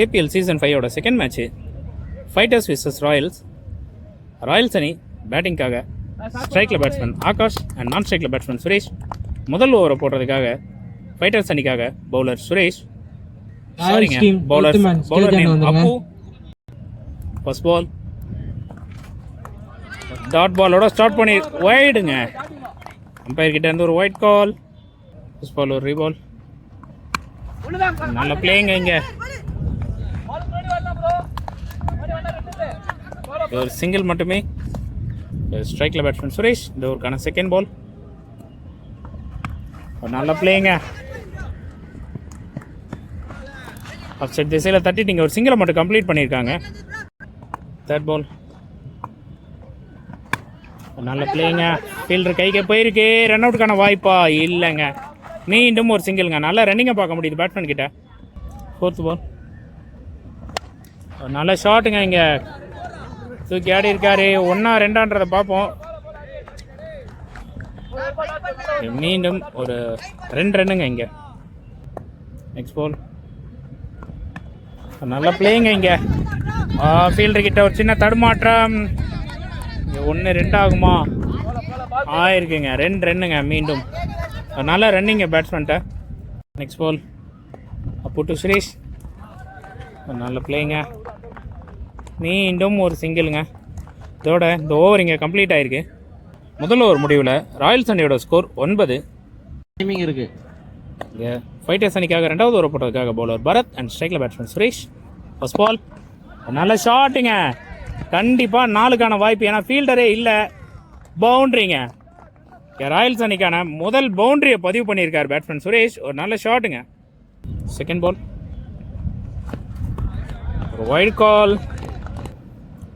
KPL season 5ஓட second match Fighters versus Royals அணி பேட்டிங்காக ஸ்ட்ரைக்கில் பேட்ஸ்மேன் ஆகாஷ் அண்ட் நான் ஸ்ட்ரைக்கில் பேட்ஸ்மேன் சுரேஷ். முதல் ஓவரை போடுறதுக்காக ஃபைட்டர்ஸ் அணிக்காக பவுலர் சுரேஷ், பவுலர் நேம் அப்பு. ஃபர்ஸ்ட் பால் டாட் பாலோட ஸ்டார்ட் பண்ணி வைடுங்க. அம்பையர் கிட்ட இருந்து ஒரு ஒயிட் கால். ஃபர்ஸ்ட் பால் ஒரு ரீபால். நல்ல பிளேயிங்க. இங்க ஒரு சிங்கிள் மட்டுமே. ஸ்ட்ரைக்கில் பேட்ஸ்மேன் சுரேஷ். இந்த ஒருக்கான செகண்ட் பால். ஒரு நல்ல பிளேயிங்க. ஆஃப் சைட் திசையில் தட்டிட்டு இங்கே ஒரு சிங்கிளை மட்டும் கம்ப்ளீட் பண்ணியிருக்காங்க. Third ball. நல்ல பிளேயிங்க. ஃபீல்டர் கைக்கு போயிருக்கு. ரன் அவுட்டுக்கான வாய்ப்பா இல்லைங்க. மீண்டும் ஒரு சிங்கிள்ங்க. நல்லா ரன்னிங்கை பார்க்க முடியுது பேட்ஸ்மேன் கிட்ட. Fourth ball. நல்ல ஷாட்டுங்க. இங்கே தூக்கி ஆடி இருக்காரு. 1-2 பார்ப்போம். மீண்டும் ஒரு 2 ரன்னுங்க இங்கே. Next ball. நல்ல பிளேயிங்க. இங்கே ஃபீல்டர் கிட்ட ஒரு சின்ன தடுமாற்றம். இங்கே 1-2 ஆகுமா? ஆயிருக்குங்க. 2 ரன்னுங்க. மீண்டும் நல்ல ரன்னிங்க பேட்ஸ்மேன்ட்ட. Next ball. Appu to Suresh. நல்ல பிளேயிங்க. மீண்டும் ஒரு சிங்கிளுங்க. இதோட இந்த ஓவர் இங்கே கம்ப்ளீட் ஆகிருக்கு. முதல் ஓவர் முடிவில் ராயல்ஸ் அணியோட ஸ்கோர் 9. டைமிங் இருக்கு. இங்கே ஃபைட்டர்ஸ் அணிக்காக 2வது ஓவர் போட்டதுக்காக பவுலர் பரத் அண்ட் ஸ்ட்ரைக்கில் பேட்ஸ்மேன் சுரேஷ். First ball. நல்ல ஷாட்டுங்க. கண்டிப்பாக 4க்கான வாய்ப்பு. ஏன்னா ஃபீல்டரே இல்லை. பவுண்ட்ரிங்க. ராயல்ஸ் அணிக்கான முதல் பவுண்ட்ரியை பதிவு பண்ணியிருக்கார் பேட்ஸ்மேன் சுரேஷ். ஒரு நல்ல ஷாட்டுங்க. Second ball. ஒரு வைட் கால்.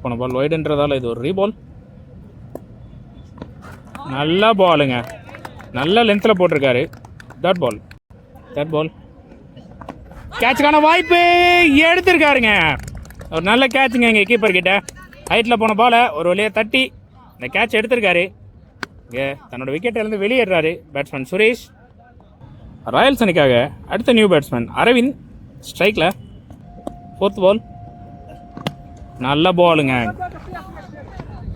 போன பால் வைடுன்றதால இது ஒரு ரீபால். நல்ல பாலுங்க. நல்ல லென்த்தில் போட்டிருக்காரு. Dot ball. தேர்ட் பால். கேட்சுக்கான வாய்ப்பு எடுத்திருக்காருங்க. ஒரு நல்ல கேட்சுங்க. இங்கே கீப்பர் கிட்ட ஹைட்டில் போன பாலை ஒரு வழியாக தட்டி இந்த கேட்ச் எடுத்திருக்காரு. இங்கே தன்னோட விக்கெட்டிலேருந்து வெளியேறாரு பேட்ஸ்மேன் சுரேஷ். ராயல்ஸ் அணிக்காக அடுத்த நியூ பேட்ஸ்மேன் அரவிந்த் ஸ்ட்ரைக்கில். Fourth ball. நல்ல பாலுங்க.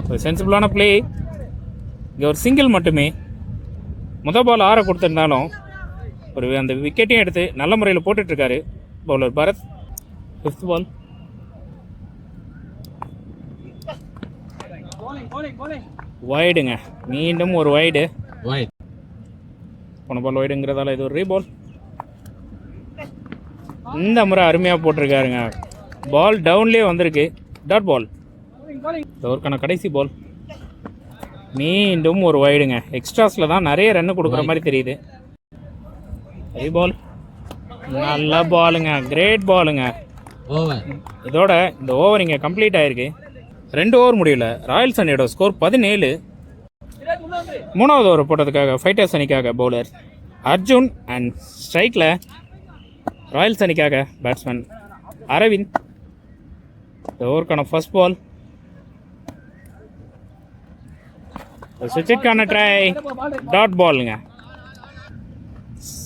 ஒரு சென்சிபிளான பிளே. இங்கே ஒரு சிங்கிள் மட்டுமே. முதல் பால் 6 கொடுத்துருந்தாலும் ஒரு அந்த விக்கெட்டையும் எடுத்து நல்ல முறையில் போட்டுட்ருக்காரு பவுலர் பரத். Fifth ball. வைடுங்க. மீண்டும் ஒரு வைடு. போன பால் வைடுங்கிறதால இது ஒரு ரீபால். இந்த முறை அருமையாக போட்டிருக்காருங்க. பால் டவுன்லேயே வந்திருக்கு. Dot ball. ஒருக்கான கடைசி பால். மீண்டும் ஒரு வைடுங்க. எக்ஸ்ட்ராஸில் தான் நிறைய ரன்னு கொடுக்குற மாதிரி தெரியுது. பால். நல்ல பாலுங்க. கிரேட் பாலுங்க. இதோட இந்த ஓவர் இங்கே கம்ப்ளீட் ஆகிருக்கு. 2 ஓவர் முடியல ராயல்ஸ் அணியோட ஸ்கோர் 17. 3வது ஓவர் போட்டதுக்காக ஃபைட்டர்ஸ் அணிக்காக பவுலர் அர்ஜுன் அண்ட் ஸ்ட்ரைக்கில் ராயல்ஸ் அணிக்காக பேட்ஸ்மேன் அரவிந்த். இந்த ஓவருக்கான ஃபர்ஸ்ட் பால். சுவிட்சுக்கான ட்ரை. டாட் பாலுங்க.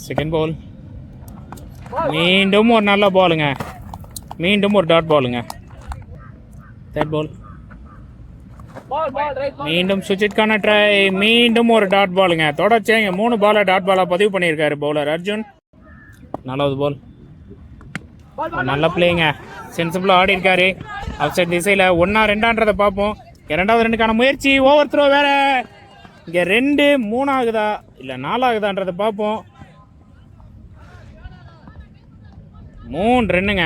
Second ball. மீண்டும் ஒரு நல்ல பாலுங்க. மீண்டும் ஒரு டாட் பாலுங்க. Third ball. மீண்டும் சுவிட்சுக்கான ட்ரை. மீண்டும் ஒரு டாட் பாலுங்க. தொடர்ச்சியாக 3 பாலை டாட் பாலாக பதிவு பண்ணியிருக்காரு பவுலர் அர்ஜுன். 4வது பால். நல்ல பிளேங்க. சென்சிபிளாக ஆடி இருக்காரு. அவுட் சைட் திசையில் 1-2 பார்ப்போம். 2வது ரன்னுக்கான முயற்சி. ஓவர் த்ரோ வேற. இங்கே 2, 3 ஆகுதா இல்லை 4 ஆகுதான்றதை பார்ப்போம். 3 ரன்னுங்க.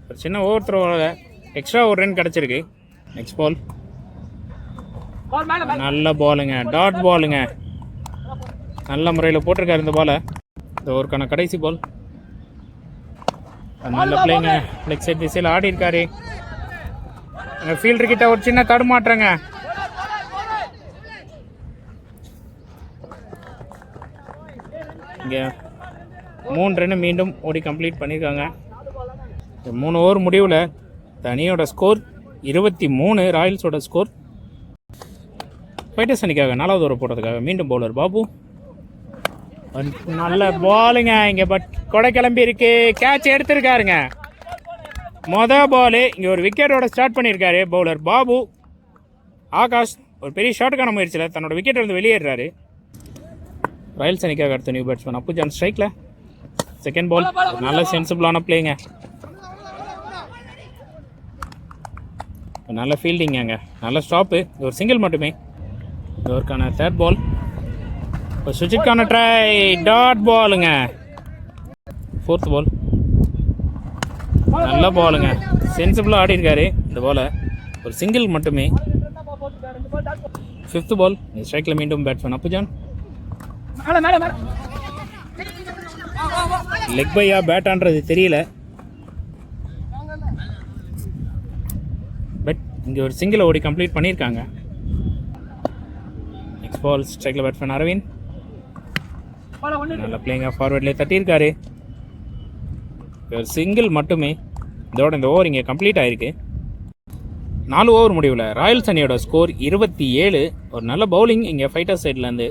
ஒரு சின்ன ஓவர் த்ரோவில் எக்ஸ்ட்ரா ஒரு ரன் கிடச்சிருக்கு. Next ball. நல்ல பாலுங்க. டாட் பாலுங்க. நல்ல முறையில் போட்டிருக்காரு இந்த பாலை. இந்த ஓவருக்கான கடைசி பால். நல்ல பிளேங்க. லெக் சைட் திசையில் ஆடி இருக்காரு. ஃபீல்டர் கிட்ட ஒரு சின்ன தடுமாற்றங்க. இங்கே 3 ரன்னு மீண்டும் ஓடி கம்ப்ளீட் பண்ணியிருக்காங்க. 3 ஓவர் முடிவில் தனியோட ஸ்கோர் 23. ராயல்ஸோட ஸ்கோர். ஃபைட்டர்ஸ் அணிக்காக 4வது ஓவர் போடுறதுக்காக மீண்டும் பவுலர் பாபு. நல்ல பாலுங்க. இங்கே பட் கொடை கிளம்பி இருக்கு. கேட்ச் எடுத்திருக்காருங்க. பால் இங்கே ஒரு விக்கெட்டோட ஸ்டார்ட் பண்ணியிருக்காரு பவுலர் பாபு. ஆகாஷ் ஒரு பெரிய ஷாட்டுக்கான முயற்சியில் தன்னோட விக்கெட் இருந்து வெளியேறாரு. ராயல்ஸ் அணிக்காக அடுத்த நியூ பேட்ஸ்மேன் அப்புஜான் ஸ்ட்ரைக்கில். செகண்ட் பால் நல்ல சென்சிபிளான பிளேங்க, நல்ல ஃபீல்டிங்க, நல்ல ஸ்டாப்பு. ஒரு சிங்கிள் மட்டுமே. இதற்கான தேர்ட் பால். ஒரு சுஜிக்கான ட்ரை, டாட் பாலுங்க. ஃபோர்த் பால் நல்ல பாலுங்க, சென்சிபிளாக ஆடி இருக்காரு இந்த பாலை. ஒரு சிங்கிள் மட்டுமே. ஃபிஃப்த் பால் ஸ்ட்ரைக்கில் மீண்டும் பேட்ஸ்மேன் அப்புஜான். லெக் பையா பேட்டான்றது தெரியல, பட் இங்கே ஒரு சிங்கிள் ஓடி கம்ப்ளீட் பண்ணியிருக்காங்க. நெக்ஸ்ட் பால் ஸ்ட்ரைக்கில் பேட்ஸ்மேன் அரவிந்த். நல்ல பிளேயிங் ஃபார்வர்ட்லேயே தட்டியிருக்காரு. ஒரு சிங்கிள் மட்டுமே. இதோட இந்த ஓவர் இங்கே கம்ப்ளீட் ஆகிருக்கு. 4 ஓவர் முடிவில் ராயல்ஸ் அணியோட ஸ்கோர் 27. ஒரு நல்ல பவுலிங் இங்கே ஃபைட்டர்ஸ் சைட்லேருந்து.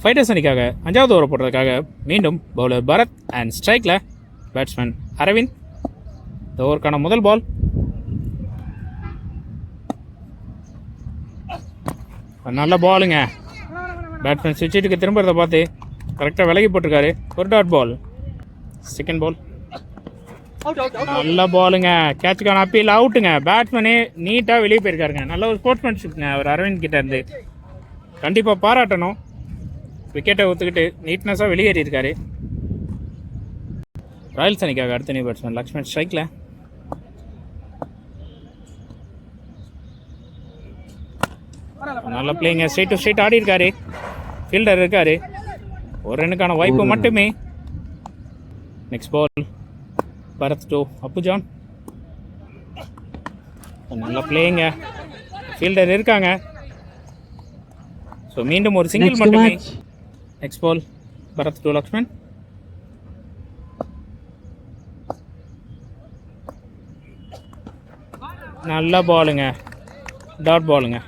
ஃபைட்டர்ஸ் அணிக்காக 5வது ஓவர் போடுறதுக்காக மீண்டும் பவுலர் பரத் அண்ட் ஸ்ட்ரைக்கில் பேட்ஸ்மேன் அரவிந்த். இந்த ஓவருக்கான முதல் பால். நல்ல பாலுங்க. பேட்ஸ்மேன் சுவிட்சுக்கு திரும்புறதை பார்த்து கரெக்டாக விலகி போட்டிருக்காரு. ஒரு டாட் பால். செகண்ட் பால் நல்ல பாலுங்க, கேட்சுக்கான அப்பீல் அவுட்டுங்க. பேட்ஸ்மேனே நீட்டாக வெளியே போயிருக்காருங்க. நல்ல ஒரு ஸ்போர்ட்ஸ்மேன்ஷிப்ங்க அவர் அரவிந்த் கிட்ட இருந்து. கண்டிப்பாக பாராட்டணும். விக்கெட்டை ஒத்துக்கிட்டு நீட்னஸாக வெளியேறியிருக்காரு. ராயல்ஸ் அணிக்காக அடுத்த நியூ பேட்ஸ்மேன் லக்ஷ்மண் ஸ்ட்ரைக்கில். நல்ல பிளேயிங்க, ஸ்ட்ரெயிட் டு ஸ்ட்ரெயிட் ஆடி இருக்காரு. ஃபீல்டர் இருக்காரு. ஒரு ரன்னுக்கான வாய்ப்பு மட்டுமே. Next ball Bharath to Appujan. நல்ல பிளேயிங்க, ஃபீல்டர் இருக்காங்க. ஸோ மீண்டும் ஒரு சிங்கிள் மட்டுமே. Next ball Bharath to Lakshman. நல்ல பாலுங்க, டாட் பாலுங்க.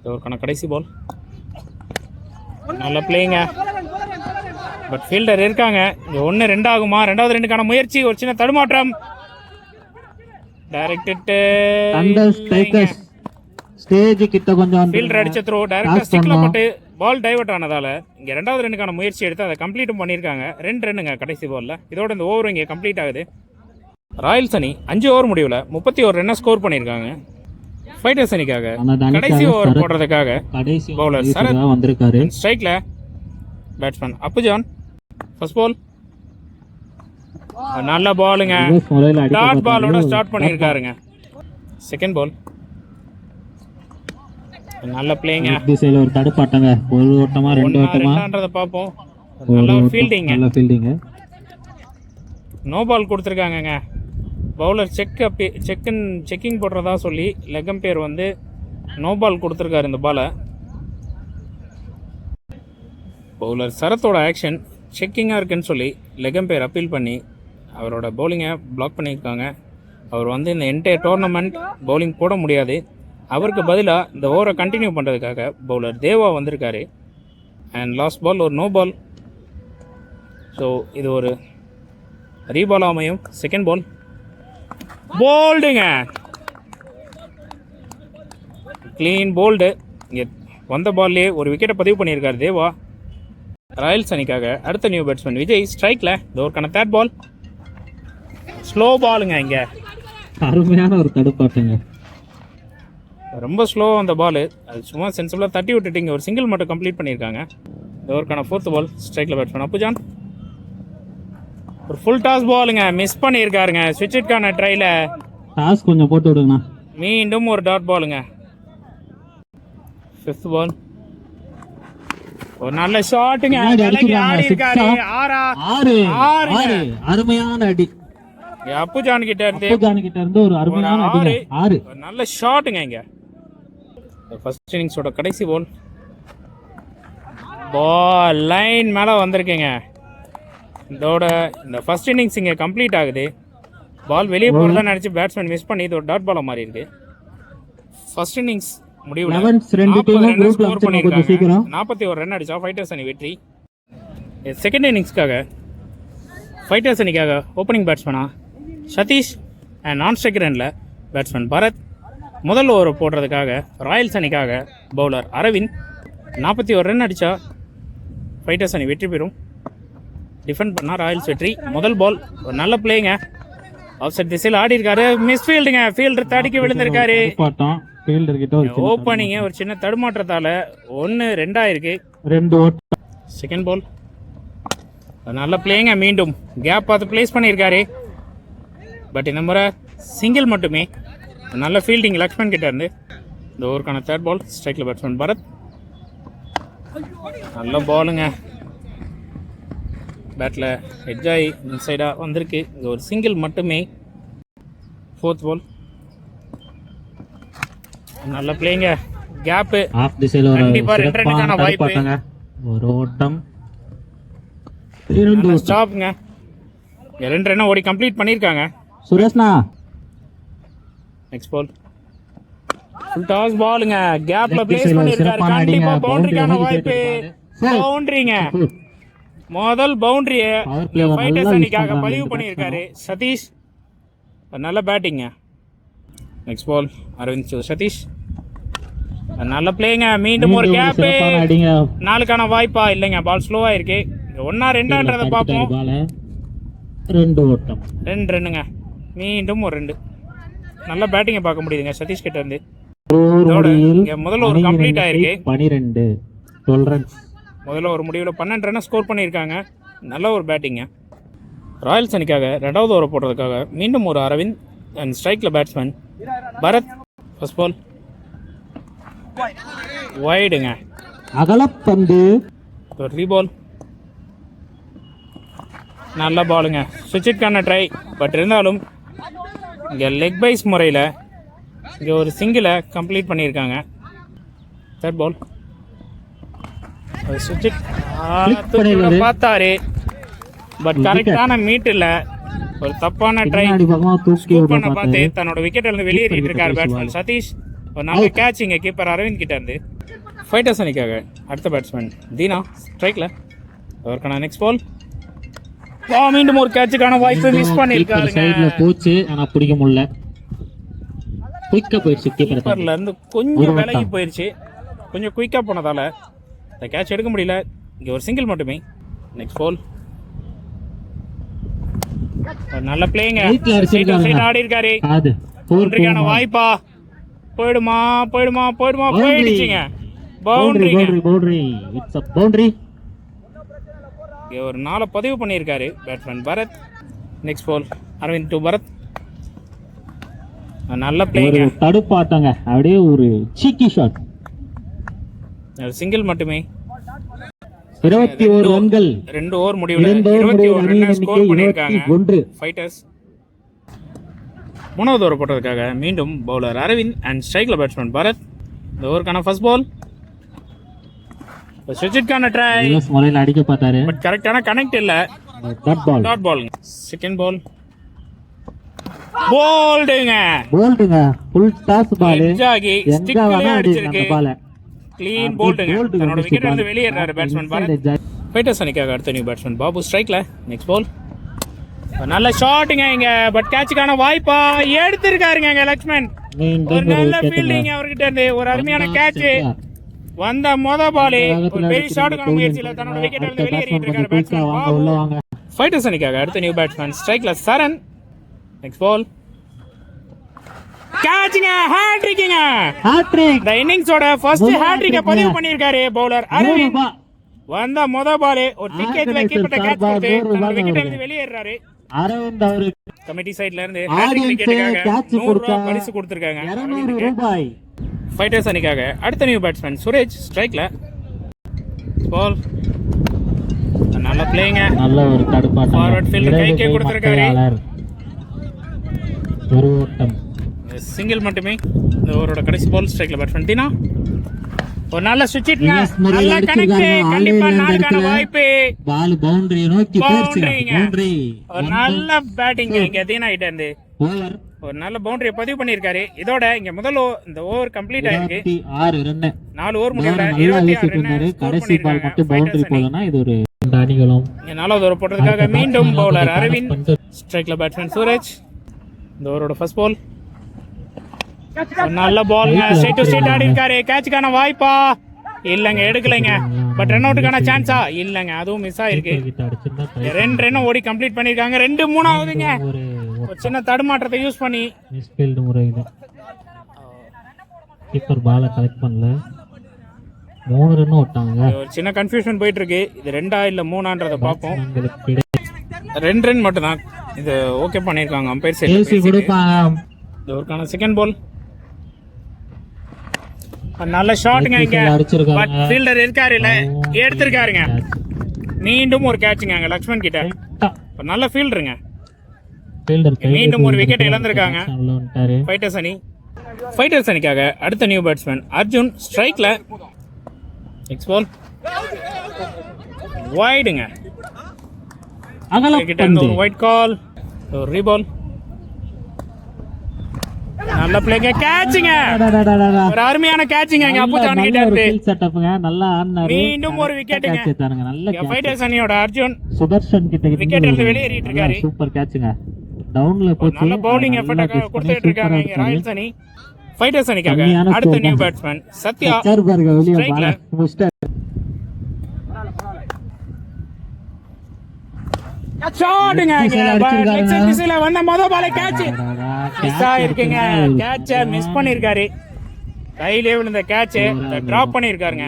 ஒரு கடைசி பால். நல்ல பிளேயிங்க, பட் ஃபீல்டர் இருக்காங்க. இங்கே 1-2 ஆகுமா? 2வது ரெண்டுக்கான முயற்சி. ஒரு சின்ன தடுமாற்றம். ஃபீல்டர் அடிச்ச த்ரோ டைரக்டா ஸ்டிக்ல பட்டு பால் டைவர்ட் ஆனதால இங்கே 2வது ரெண்டுக்கான முயற்சி எடுத்து அதை கம்ப்ளீட்டும் பண்ணியிருக்காங்க. 2 ரன்னுங்க கடைசி பால்ல. இதோட இந்த ஓவர் இங்கே கம்ப்ளீட் ஆகுது. ராயல்ஸ் அணி 5 ஓவர் முடிவில் 31 ரன்னை ஸ்கோர் பண்ணியிருக்காங்க. ஃபைட்டர்ஸ் அணிக்காக கடைசி ஓவர் போடுறதுக்காக பவுலர் சரத் வந்திருக்காரு. ஸ்ட்ரைக்ல பேட்ஸ்மேன் அப்புஜான். ஃபர்ஸ்ட் பால் நல்ல பாலுங்க, டாட் பாலோட ஸ்டார்ட் பண்ணியிருக்காருங்க. செகண்ட் பால் நல்ல பிளேயிங்க, திசையில ஒரு தடுப்பாட்டங்க. ஒரு ஓட்டமா 2 ஓட்டமான்றத பாப்போம். நல்ல ஃபீல்டிங். நோ பால் கொடுத்துருக்காங்கங்க. பவுலர் செக்கிங் போடுறதா சொல்லி லெக் அம்பையர் வந்து நோ பால் கொடுத்துருக்காரு இந்த பாலை. பவுலர் சரத்தோட ஆக்ஷன் செக்கிங்காக இருக்குன்னு சொல்லி லெக் அம்பையர் அப்பீல் பண்ணி அவரோட பவுலிங்கை பிளாக் பண்ணியிருக்காங்க. அவர் வந்து இந்த என்டையர் டோர்னமெண்ட் பவுலிங் போட முடியாது. அவருக்கு பதிலாக இந்த ஓவரை கண்டினியூ பண்ணுறதுக்காக பவுலர் தேவா வந்திருக்காரு. அண்ட் லாஸ்ட் பால் ஒரு நோ பால். ஸோ இது ஒரு ரீபால் அமையும். செகண்ட் பால் போல்டுங்க, க்ளீன் போல்டு. இங்கே வந்த பால்லேயே ஒரு விக்கெட்டை பதிவு பண்ணியிருக்காரு தேவா. ராயல்ஸ் அணிக்காக அடுத்த நியூ பேட்ஸ்மேன் விஜய் ஸ்ட்ரைக்கில். இந்த ஒரு தேர்ட் பால் ஸ்லோ பாலுங்க. இங்கே அருமையான ஒரு தடுப்பாட்டுங்க, ரொம்ப ஸ்லோ அந்த பால். அது சும்மா சென்சிபிளாக தட்டி விட்டுட்டு ஒரு சிங்கிள் மட்டும் கம்ப்ளீட் பண்ணியிருக்காங்க. இந்த ஒரு ஃபோர்த் பால் ஸ்ட்ரைக்கில் பேட்ஸ்மேன் அப்புஜான். ஒரு ஃபுல் டாஸ் பாலுங்க, மிஸ் பண்ணியிருக்காருங்க. ஸ்விட்சுக்கான ட்ரைல டாஸ் கொஞ்சம் போட்டு விடுங்க. மீண்டும் ஒரு டாட் பாலுங்க. ஃபிஃப்த் பால் ஒரு நல்ல ஷாட்டுங்க, அருமையான அடி. அப்புஜான் கிட்ட இருந்து ஒரு அருமையான அடி, 6 நல்ல ஷாட்டுங்க. இங்க ஃபர்ஸ்ட் இன்னிங்ஸோட கடைசி பால் லைன் மேலே வந்திருக்கேங்க. இதோட இந்த ஃபர்ஸ்ட் இன்னிங்ஸ் இங்கே கம்ப்ளீட் ஆகுது. பால் வெளியே போகிறதா நினச்சி பேட்ஸ்மேன் மிஸ் பண்ணி இது ஒரு டாட் பாலாக மாறி இருக்கு. ஃபர்ஸ்ட் இன்னிங்ஸ் முடிவில் 41 ரன் அடிச்சா ஃபைட்டர்ஸ் அணி வெற்றி. செகண்ட் இன்னிங்ஸ்க்காக ஃபைட்டர்ஸ் அணிக்காக ஓப்பனிங் பேட்ஸ்மேனா சதீஷ் அண்ட் நான் ஸ்ட்ரைக்கர் ரனில் பேட்ஸ்மேன் பரத். முதல் ஓவர் போடுறதுக்காக ராயல்ஸ் அணிக்காக பவுலர் அரவிந்த். 41 ரன் அடித்தா ஃபைட்டர்ஸ் அணி வெற்றி பெறும். டிஃபெண்ட் பண்ணால் ராயல்ஸ் வெற்றி. முதல் பால் ஒரு நல்ல பிளேங்க. ஆஃப் சைட் திசையில் ஆடி இருக்காரு. மிஸ் ஃபீல்டுங்க. ஃபீல்டர் தடுக்கி விழுந்திருக்காரு. ஓப்பனிங்க ஒரு சின்ன தடுமாற்றத்தால் 1-2 ஆயிருக்கு. 2 ஓட்டம். செகண்ட் பால் நல்ல பிளேங்க. மீண்டும் கேப் பார்த்து பிளேஸ் பண்ணியிருக்காரு. பட் இந்த முறை சிங்கிள் மட்டுமே. நல்ல ஃபீல்டிங் லக்ஷ்மன் கிட்ட இருந்து. இந்த ஓவருக்கான தேர்ட் பால் ஸ்ட்ரைக்கில் பேட்ஸ்மேன் பரத். நல்ல பாலுங்க. பேட்டில் ஹெட்ஜாய் இன்சைடாக வந்திருக்கு. இங்கே ஒரு சிங்கிள் மட்டுமே. ஃபோர்த் பால் நல்ல பிளேங்க. கேப்பு ஆஃப் திசையில் கண்டிப்பாக 2 ரன்னுக்கான வாய்ப்பு. ஒரு ஓட்டம். ஸ்டாப்புங்க. 2 ரன்னை ஓடி கம்ப்ளீட் பண்ணியிருக்காங்க. சுரேஷ்னா நெக்ஸ்ட் பால் ஃபுல் டாஸ் பாலுங்க. கேப்ல பிளேஸ் பண்ணியிருக்காரு. கண்டிப்பா பவுண்டரிக்கான வாய்ப்பு. பவுண்டரிங்க. முதல் பவுண்டரியை ஃபைட்டர்ஸ் அணிக்காக பதிவு பண்ணியிருக்காரு சதீஷ். நல்ல பேட்டிங்க. Next ball Aravind Sathish. நல்ல பிளேங்க. மீண்டும் ஒரு கேப்பு. 4க்கான வாய்ப்பா இல்லைங்க. பால் ஸ்லோவா இருக்கு. 1-2 பார்ப்போம். 2 ஓட்டம். 2 ரன்னுங்க. மீண்டும் ஒரு 2. நல்ல பேட்டிங்கை பார்க்க முடியுதுங்க சதீஷ் கிட்ட இருந்து. முதல்ல ஒரு கம்ப்ளீட் ஆயிருக்கு. 12 ரன்ஸ். முதல்ல ஒரு முடிவில் 12 ரன்னை ஸ்கோர் பண்ணியிருக்காங்க. நல்ல ஒரு பேட்டிங்க. ராயல்ஸ் அணிக்காக 2வது ஓவர் போடுறதுக்காக மீண்டும் ஒரு அரவிந்த் அண்ட் ஸ்ட்ரைக்கில் பேட்ஸ்மேன் பரத். ஃபர்ஸ்ட் பால் வைடுங்க. அகலப்பந்து. ஒரு ரீபால். நல்ல பாலுங்க. சுவிட்சிற்கான ட்ரை. பட் இருந்தாலும் இங்கே லெக் பைஸ் முறையில் இங்கே ஒரு சிங்கிளை கம்ப்ளீட் பண்ணியிருக்காங்க. தேர்ட் பால் சுவிட்சிட் பார்த்தாரு. பட் கரெக்டான மீட்டில் ஒரு தப்பான ட்ரை பண்ண பார்த்து தன்னோட விக்கெட் இருந்து வெளியேறிட்டு இருக்காரு பேட்ஸ்மேன் சதீஷ். ஒரு நல்ல கேட்சிங்க கீப்பர் அரவிந்த் கிட்ட இருந்து. ஃபைட்டர்ஸ் அணிக்காக அடுத்த பேட்ஸ்மேன் தீனா ஸ்ட்ரைக்கில். அவருக்கான நெக்ஸ்ட் பால் மீண்டும் ஒரு கேட்சுக்கான வாய்ப்பு மிஸ் பண்ணிருக்காருங்க. போச்சு ஆனா பிடிக்க முடியல. குயிக்கா போயிடுச்சு. கீப்பர்ல இருந்து கொஞ்சம் விலகி போயிடுச்சு. கொஞ்சம் குயிக்கா போனதால இந்த கேட்ச் எடுக்க முடியல. இங்க ஒரு சிங்கிள் மட்டுமே. நெக்ஸ்ட் பால் நல்ல பிளேங்க. ஆடி இருக்காரு. பவுண்டரிக்கான வாய்ப்பா. போயிடுமா போயிடுமா போயிடுமா போயிடுச்சுங்க. பவுண்டரி. It's a boundary. ஒரு 4 பதிவு பண்ணியிருக்காரு batsman Bharath. Next ball Aravind to Bharath. நல்ல பிளேங்க. தடுப்பாட்டாங்க. அப்படியே ஒரு சீக்கி ஷாட். சிங்கிள் மட்டுமே. 21 ரன்கள். 2 ஓவர் முடிவில் 21 ரன் ஸ்கோர் பண்ணியிருக்காங்க ஃபைட்டர்ஸ். 3வது ஓவர் போட்டதுக்காக மீண்டும் பவுலர் அரவிந்த் அண்ட் ஸ்ட்ரைக்கில் பேட்ஸ்மேன் பரத். இந்த ஓவருக்கான ஃபர்ஸ்ட் பால் சுவிட்சிற்கான ட்ரை. முறையில் அடிக்க பார்த்தாரு. பட் கரெக்டான கனெக்ட் இல்ல. Dot ball. செகண்ட் பால் போல்டுங்க. Full toss ball. எட்ஜாகி ஸ்டிக்ல அடிச்சிருக்கு. க்ளீன் போல்டுங்க. தன்னோட விக்கெட் இருந்து வெளியேறாரு பேட்ஸ்மேன் பரத். ஃபைட்டர்ஸ் அணிக்காக அடுத்த நியூ பேட்ஸ்மேன் பாபு ஸ்ட்ரைக்ல. நெக்ஸ்ட் பால் நல்ல ஷாட்டுங்க இங்க. பட் கேட்சுக்கான வாய்ப்பா எடுத்திருக்காருங்க இங்க லக்ஷ்மன். ஒரு நல்ல ஃபீல்டிங் அவர்கிட்ட இருந்து. ஒரு அருமையான கேட்ச். வந்த பாலே ஒரு பெரிய ஷாட்டுக்கான முயற்சியில தன்னோட விக்கெட் இருந்து வெளியேறிட்டு இருக்காரு பேட்ஸ்மேன் பாபு. ஃபைட்டர்ஸ் அணிக்காக அடுத்த நியூ பேட்ஸ்மேன் ஸ்ட்ரைக்ல சரண். நெக்ஸ்ட் பால் கேட்ச்ங்க. ஹேட்ரிக்ங்க. இந்த இன்னிங்ஸோட ஃபர்ஸ்ட் ஹேட்ரிக்க பதிவு பண்ணியிருக்காரு பவுலர் அரவிந்த். வந்த பாலே ஒரு விக்கெட்ல கீப்பர்ட்ட கேட்ச் கொடுத்து தன்னோட விக்கெட் இருந்து வெளியேறாரு அரவிந்த். அவரு கமிட்டி சைடுல இருந்து ஹேட்ரிக் விக்கெட்டுக்காக 100 ரூபாய் பரிசு கொடுத்திருக்காங்க. 200 ரூபாய். ஃபைட்டர்ஸ் அணிக்காக அடுத்த நியூ பேட்ஸ்மேன் சுரேஷ் ஸ்ட்ரைக்ல. பால் நல்ல பிளேங்க. நல்ல ஒரு தடுப்பாட்டம். ஃபார்வர்ட் ஃபீல்டர் கைக்கே கொடுத்திருக்காரு. ஒரு ஓட்டம். சிங்கிள் மட்டுமே. இந்த ஓவரோட கடைசி பால் ஸ்ட்ரைக்ல பேட்ஸ்மேன் தீனா. ஒரு நல்ல ஸ்விட்ச் ஹிட். நல்ல கனெக்ட். கண்டிப்பா 4க்கான வாய்ப்பு. பால் பவுண்டரி நோக்கி போயிடுச்சு. பவுண்டரி. ஒரு நல்ல பேட்டிங் இங்க தீனா கிட்ட இருந்து. ஓவர். ஒரு நல்ல பவுண்டரியை பதிவு பண்ணியிருக்காரு. இதோட இங்க முதல் இந்த ஓவர் கம்ப்ளீட் ஆயிருக்கு. 6 ரன். 4 ஓவர் முடியல. 26 ரன். கடைசி பால் மட்டும் பவுண்டரி போலனா இது ஒரு இந்த அணிகளும் இங்க 4வது ஓவர் போட்டதுக்காக மீண்டும் பவுலர் அரவிந்த், ஸ்ட்ரைக்ல பேட்ஸ்மேன் சூரஜ். இந்த ஓவரோட ஃபர்ஸ்ட் பால் நல்ல பால்ங்க, ஸ்ட்ரைட் டு ஸ்ட்ரைட் ஆடி இருக்காரு. கேட்சுக்கான வாய்ப்பா இல்லங்க, எடுக்கலைங்க. பட் ரன் அவுட்டுக்கான சான்ஸா இல்லங்க, அதுவும் மிஸ் ஆயிருக்கு. 2 ரன் ஓடி கம்ப்ளீட் பண்ணிருக்காங்க. 2-3 ஆகுதுங்க. ஒரு சின்ன தடுமாற்றத்தை யூஸ் பண்ணி மிஸ்ஃபீல்ட் முறையில் கீப்பர் பாலை கலெக்ட் பண்ணல. 3 ரன் ஓட்டாங்க. ஒரு சின்ன கன்ஃபியூஷன் போயிட்டு இருக்கு. இது 2ஆ இல்ல 3ஆன்றத பார்ப்போம். 2 ரன் மட்டும் தான் இது ஓகே பண்ணிருக்காங்க அம்பையர் சைடுல. கொடுப்பாங்க. இதற்கான செகண்ட் பால் நல்ல ஷாட்டுங்க இங்க. பட் ஃபீல்டர் இருக்காரு இல்ல, எடுத்திருக்காருங்க. மீண்டும் ஒரு கேட்சுங்க அங்க லக்ஷ்மன் கிட்ட. நல்ல ஃபீல்டருங்க. மீண்டும் ஒரு விக்கெட் இழந்திருக்காங்க ஃபைட்டர்ஸ் அணிக்காக. அடுத்த நியூ பேட்ஸ்மேன் அர்ஜுன், ஸ்ட்ரைக்ல. நெக்ஸ்ட் பால் வைடுங்க, கிட்ட இருந்து ஒரு வைட் கால். ஒரு ரீபால், நல்ல பிளேங்க, கேட்சுங்க. ஒரு அருமையான கேட்சிங்க இங்க அப்புஜான் கிட்ட இருந்து. செட்டப்ங்க, நல்லா ஆடுனாரு. மீண்டும் ஒரு விக்கெட்டுங்க. நல்ல ஃபைட்டர்ஸ் அணியோட அர்ஜுன் சுதர்ஷன் கிட்ட விக்கெட் எடுத்து வெளியேறிட்டு இருக்காரு. சூப்பர் கேட்சுங்க. டவுன்ல போச்சு. நல்ல பவுலிங் எஃபர்ட் கொடுத்துட்டு இருக்காங்க இங்க ராயல்ஸ் அணி. ஃபைட்டர்ஸ் அணிக்காக அடுத்த நியூ பேட்ஸ்மேன் சத்யா, ஸ்ட்ரைக்ல. ஷாட்டுங்க இங்க. லெக் சைடு திசையில வந்த மொத பாலே கேட்ச் மிஸ் ஆயிருக்குங்க. கேட்ச மிஸ் பண்ணிருக்காரு. கையிலே விழுந்த கேட்ச் டிராப் பண்ணிருக்காருங்க.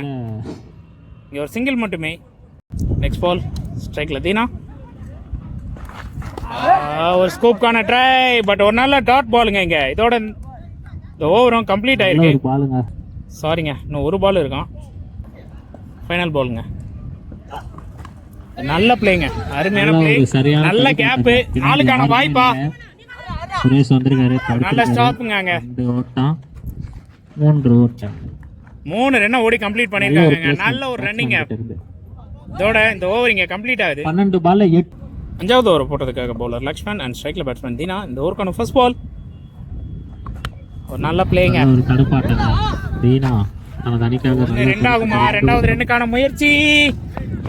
இங்க ஒரு சிங்கிள் மட்டுமே. நெக்ஸ்ட் பால் ஸ்ட்ரைக்ல தீனா. ஒரு ஸ்கூப்கான ட்ரை, பட் ஒரு நல்ல டாட் பாலுங்க இங்க. இதோட இந்த ஓவரும் கம்ப்ளீட் ஆயிருக்கு. சாரிங்க, இன்னும் ஒரு பால் இருக்கும். ஃபைனல் பாலுங்க. நல்ல பிளேங்க, அருமையான பிளே, நல்ல கேப், 4க்கான வாய்ப்பா. சுரேஷ் வந்திருக்காரு. நல்ல ஸ்டாப்புங்க அங்க. 3 ரன் ஓடி கம்ப்ளீட் பண்ணிருக்காங்க. நல்ல ஒரு ரன்னிங். இதோட இந்த ஓவர் இங்க கம்ப்ளீட் ஆகுது. 12 பால்ல 8. 5வது ஓவர் போட்டதுக்காக பவுலர் லக்ஷ்மன் அண்ட் ஸ்ட்ரைக்ல பேட்ஸ்மேன் தீனா. இந்த ஓவருக்கான ஃபர்ஸ்ட் பால் ஒரு நல்ல பிளேங்க. ஒரு தடுப்பாட்டங்க. தீனா நமது அணிக்காக 2 ஆகுமா? 2வது ரன்னுக்கான முயற்சி.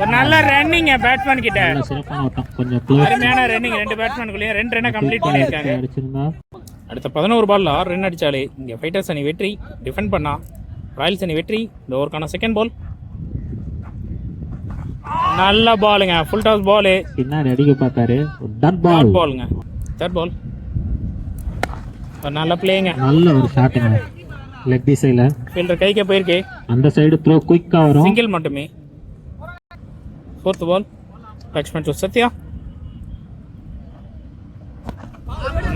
ஒரு நல்ல ரன்னிங் பேட்ஸ்மேன் கிட்ட. சிறப்பான ஓட்டம். கொஞ்சம் அருமையான ரன்னிங். 2 பேட்ஸ்மேன்குள்ளேயே 2 ரன்னை கம்ப்ளீட் பண்ணிருக்காங்க. அடுத்த 11 பால்ல 6 ரன் அடிச்சாலே இங்க ஃபைட்டர்ஸ் அணி வெற்றி. டிஃபெண்ட் பண்ணா ராயல்ஸ் அணி வெற்றி. இந்த ஓவருக்கான செகண்ட் பால் நல்ல பாலுங்க, ஃபுல் டாஸ் பால். பின்னாடி அடிக்க பார்த்தாரு. டாட் பாலுங்க. தேர்ட் பால் ஒரு நல்ல பிளேங்க. நல்ல ஒரு ஷாட்டுங்க. லெக் திசையில ஃபீல்டர் கைக்கு போயிருக்கு. அந்த சைடு த்ரோ குயிக்கா வரும். சிங்கிள் மட்டுமே. Fourth ball batsman to Sathya.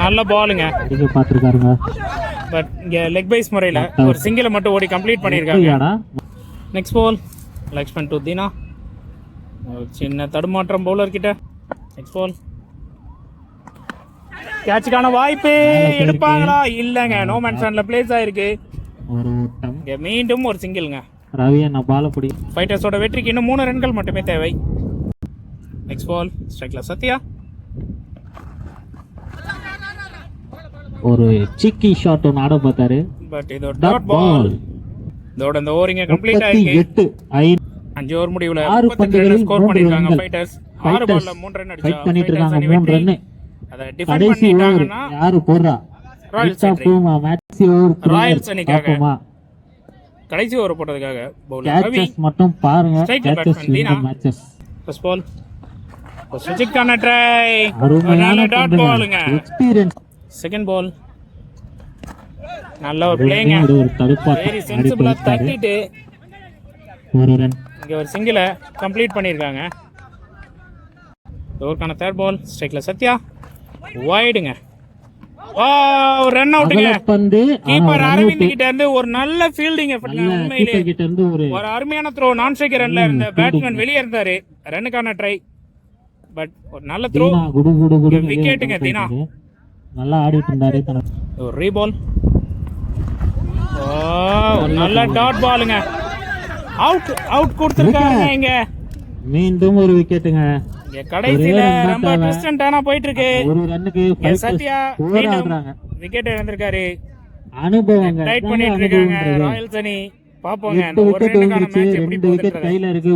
நல்ல பாலுங்க. அடிக்க பார்த்திருக்காருங்க. பட் இங்க லெக் பைஸ் முறையில ஒரு சிங்கிளை மட்டும் ஓடி கம்ப்ளீட் பண்ணிருக்காங்க. Next ball Lakshman to Dheena. ஒரு சின்ன தடுமாற்றம் பவுலர் கிட்ட. நெக்ஸ்ட் பால் கேட்சுக்கான வாய்ப்பு. எடுப்பாங்களா? இல்லங்க, நோ மேன் ஸ்டாண்ட்ல பிளேஸ் ஆயிருக்கு. ஒரு ஓட்டம். இங்க மீண்டும் ஒரு சிங்கிள்ங்க. ரவி அண்ணா பால பிடி. ஃபைட்டர்ஸோட வெற்றிக்கு இன்னும் 3 ரன்கள் மட்டுமே தேவை. நெக்ஸ்ட் பால் ஸ்ட்ரைக்ல சத்யா. ஒரு சிக்கி ஷாட் ஒன்னு ஆட பார்த்தாரு. பட் இது டாட் பால். இதோட இந்த ஓவரிங்க கம்ப்ளீட் ஆயிருக்கு. 5 ஓவர் முடிவுல 38 ரன் ஸ்கோர் பண்ணிருக்காங்க ஃபைட்டர்ஸ். 6 பால்ல 3 ரன் அடிச்சாங்க. பண்ணிட்டு இருக்காங்க. 3 ரன். அத டிஃபெண்ட் பண்ணிட்டாங்கன்னா யாரு போறா? ராயல்ஸ் அணிக்காக கடைசி ஓவர் போட்டதுக்காக பவுலர் ரவி மட்டும் பாருங்க. மேட்சஸ் ஃபர்ஸ்ட் பால் சுஜிக்கான ட்ரை. நல்ல டாட் பாலுங்க. எக்ஸ்பீரியன்ஸ். செகண்ட் பால் நல்ல ஒரு பிளேங்க. வெரி சென்சிபிளா தட்டிட்டு ஒரு ரன். இங்க ஒரு சிங்கிள கம்ப்ளீட் பண்ணிருக்காங்க. ஓவருக்கான தேர்ட் பால் ஸ்ட்ரைக்ல சத்யா. வைடுங்க. ரன் அவுட்டுங்க. கீப்பர் அரவிந்த் கிட்ட இருந்து ஒரு நல்ல ஃபீல்டிங் எஃபர்ட். உண்மையிலே கிட்ட இருந்து ஒரு அருமையான த்ரோ. நான் ஸ்ட்ரைக்கர் ரன்ல இருந்த பேட்ஸ்மேன் வெளியே இருந்தாரு. ரன்னுக்கான ட்ரை, பட் ஒரு நல்ல த்ரோ. விக்கெட்டுங்க தீனா. நல்லா ஆடிட்டு இருந்தாரு. ஒரு ரீபால். ஒரு நல்ல டாட் பாலுங்க. அவுட் கொடுத்திருக்காங்க இங்க. மீண்டும் ஒரு விக்கெட்டுங்க. கடைசில ரொம்ப டிஸ்டன்டானா போயிட்டு இருக்கு. ஒரு ரன்னுக்கு சத்யா விக்கெட் இழந்திருக்காரு. அனுபவம் டைட் பண்ணிட்டு இருக்காங்க ராயல்ஸ் அணி. பாப்போங்க இந்த ஒரு ரன்னுக்கான மேட்ச் எப்படி போகுது. கையில இருக்கு.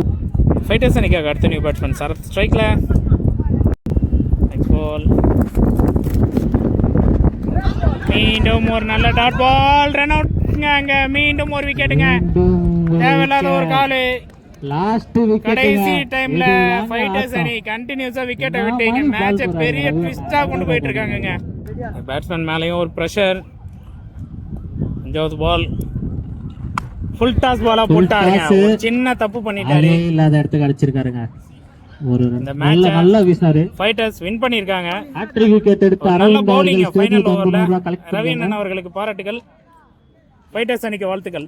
ஃபைட்டர்ஸ் அணிக்காக அடுத்த நியூ பேட்ஸ்மேன் சரத் ஸ்ட்ரைக்கில். நெக்ஸ்ட் பால் மீண்டும் ஒரு நல்ல டாட் பால், ரன் அவுட்ங்க. அங்கே மீண்டும் ஒரு விக்கெட்டுங்க, தேவையில்லாத ஒரு காலு. லாஸ்ட் கடைசி டைம்ல ஃபைட்டர்ஸ் அணி கண்டினியூஸா விக்கெட்டை விட்டீங்க, மேட்சை பெரிய ட்விஸ்டா கொண்டு போயிட்டு இருக்காங்க. பேட்ஸ்மேன் மேலேயும் ஒரு ப்ரெஷர். 5வது பால் ஃபுல் டாஸ் பாலா போட்டாருங்க, ஒரு சின்ன தப்பு பண்ணிட்டாரு, இல்லாத இடத்துக்கு அடிச்சிருக்காருங்க. ஒரு இந்த மேட்ச் நல்லா வீசினாரு, ஃபைட்டர்ஸ் வின் பண்ணிருக்காங்க. ஹேட்ரிக் விக்கெட் எடுத்து நல்ல பவுலிங் ஃபைனல் ஓவர்ல கலெக்ட் ரவி அண்ணன் அவர்களுக்கு பாராட்டுகள், ஃபைட்டர்ஸ் அணிக்கு வாழ்த்துக்கள்.